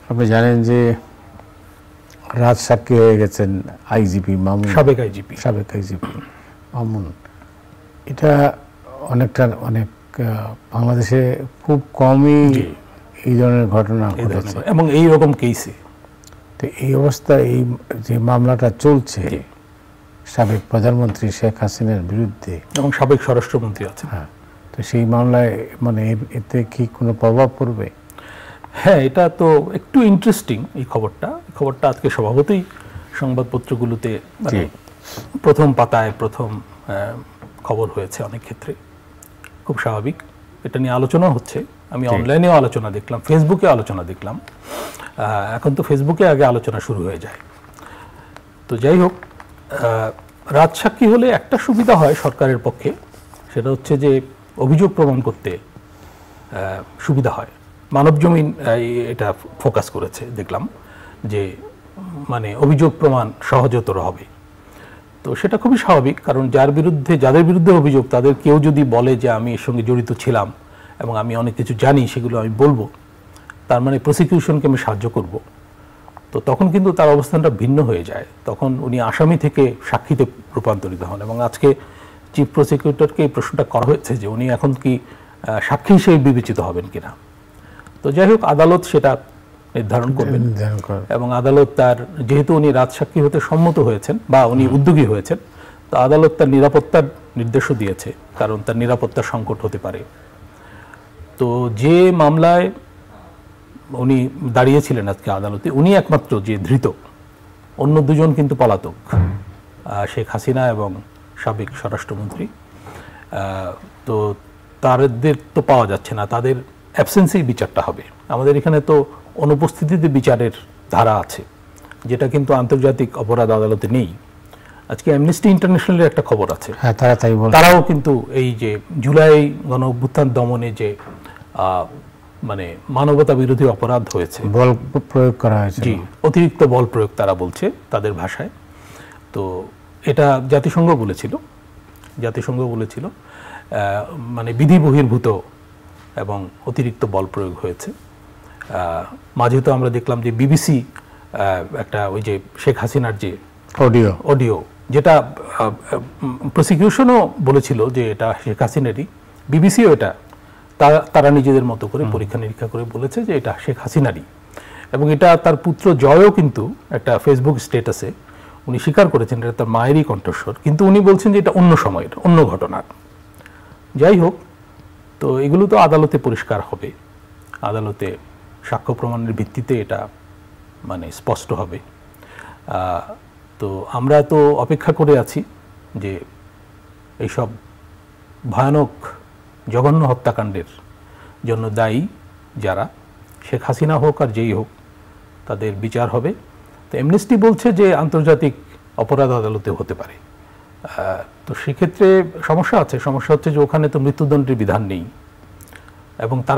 আপনি জানেন যে রাজসাক্ষী হয়ে গেছেন আইজিপি মামুন, সাবেক আইজিপি মামুন। এটা অনেক বাংলাদেশে খুব কমই এই ধরনের ঘটনা ঘটেছে এবং এই রকম কেসে। তো এই অবস্থায় এই যে মামলাটা চলছে সাবেক প্রধানমন্ত্রী শেখ হাসিনার বিরুদ্ধে এবং সাবেক স্বরাষ্ট্রমন্ত্রী আছেন, হ্যাঁ, তো সেই মামলায় মানে এতে কি কোনো প্রভাব পড়বে? হ্যাঁ, এটা তো একটু ইন্টারেস্টিং এই খবরটা আজকে স্বভাবতই সংবাদপত্রগুলোতে মানে প্রথম পাতায় প্রথম খবর হয়েছে অনেক ক্ষেত্রে, খুব স্বাভাবিক। এটা নিয়ে আলোচনা হচ্ছে, আমি অনলাইনেও আলোচনা দেখলাম, ফেসবুকে আলোচনা দেখলাম। এখন তো ফেসবুকে আগে আলোচনা শুরু হয়ে যায়। তো যাই হোক, রাজসাক্ষী হলে একটা সুবিধা হয় সরকারের পক্ষে, সেটা হচ্ছে যে অভিযোগ প্রমাণ করতে সুবিধা হয়। মানবজমিন এটা ফোকাস করেছে, দেখলাম যে মানে অভিযোগ প্রমাণ সহজতর হবে। তো সেটা খুবই স্বাভাবিক, কারণ যাদের বিরুদ্ধে অভিযোগ তাদের কেউ যদি বলে যে আমি এর সঙ্গে জড়িত ছিলাম এবং আমি অনেক কিছু জানি, সেগুলো আমি বলবো, তার মানে প্রসিকিউশনকে আমি সাহায্য করব, তো তখন কিন্তু তার অবস্থানটা ভিন্ন হয়ে যায়। তখন উনি আসামি থেকে সাক্ষীতে রূপান্তরিত হন। এবং আজকে চিফ প্রসিকিউটরকে এই প্রশ্নটা করা হয়েছে যে উনি এখন কি সাক্ষী হিসেবে বিবেচিত হবেন কিনা। তো যাই হোক, আদালত সেটা নির্ধারণ করবেন এবং আদালত তার, যেহেতু উনি রাজসাক্ষী হতে সম্মত হয়েছেন বা উনি উদ্যোগী হয়েছেন, তো আদালত তার নিরাপত্তার নির্দেশও দিয়েছে, কারণ তার নিরাপত্তার সংকট হতে পারে। তো যে মামলায় উনি দাঁড়িয়েছিলেন আজকে আদালতে, উনি একমাত্র যে ধৃত, অন্য দুজন কিন্তু পলাতক, শেখ হাসিনা এবং সাবেক স্বরাষ্ট্রমন্ত্রী। তো তাদের তো পাওয়া যাচ্ছে না, তাদের অ্যাবসেন্সেই বিচারটা হবে। আমাদের এখানে তো অনুপস্থিতিতে বিচারের ধারা আছে, যেটা কিন্তু আন্তর্জাতিক অপরাধ আদালতে নেই। আজকে অ্যামনেস্টি ইন্টারন্যাশনালের একটা খবর আছে, তারাও কিন্তু এই যে জুলাই গণ অভ্যুত্থান দমনে যে মানে মানবতা বিরোধী অপরাধ হয়েছে, বল প্রয়োগ করা হয়েছে, জি, অতিরিক্ত বল প্রয়োগ তারা বলছে তাদের ভাষায়। তো এটা জাতিসংঘ বলেছিল মানে বিধি বহির্ভূত এবং অতিরিক্ত বল প্রয়োগ হয়েছে। মাঝে তো আমরা দেখলাম যে বিবিসি একটা ওই যে শেখ হাসিনার যে অডিও, যেটা প্রসিকিউশনও বলেছিল যে এটা শেখ হাসিনারই, বিবিসিও এটা তারা নিজেদের মতো করে পরীক্ষা নিরীক্ষা করে বলেছে যে এটা শেখ হাসিনারই। এবং এটা তার পুত্র জয়ও কিন্তু একটা ফেসবুক স্ট্যাটাসে উনি স্বীকার করেছেন এটা তার মায়েরই কণ্ঠস্বর, কিন্তু উনি বলছেন যে এটা অন্য সময়ের, অন্য ঘটনার। যাই হোক, তো এগুলো তো আদালতে পরিষ্কার হবে, আদালতে সাক্ষ্য প্রমাণের ভিত্তিতে এটা মানে স্পষ্ট হবে। তো আমরা তো অপেক্ষা করে আছি যে এইসব ভয়ানক জঘন্য হত্যাকাণ্ডের জন্য দায়ী যারা, শেখ হাসিনা হোক আর যেই হোক, তাদের বিচার হবে। তো অ্যামনেস্টি বলছে যে আন্তর্জাতিক অপরাধ আদালতে হতে পারে। তো সেক্ষেত্রে সমস্যা হচ্ছে যে ওখানে তো মৃত্যুদণ্ডের বিধান নেই এবং তারা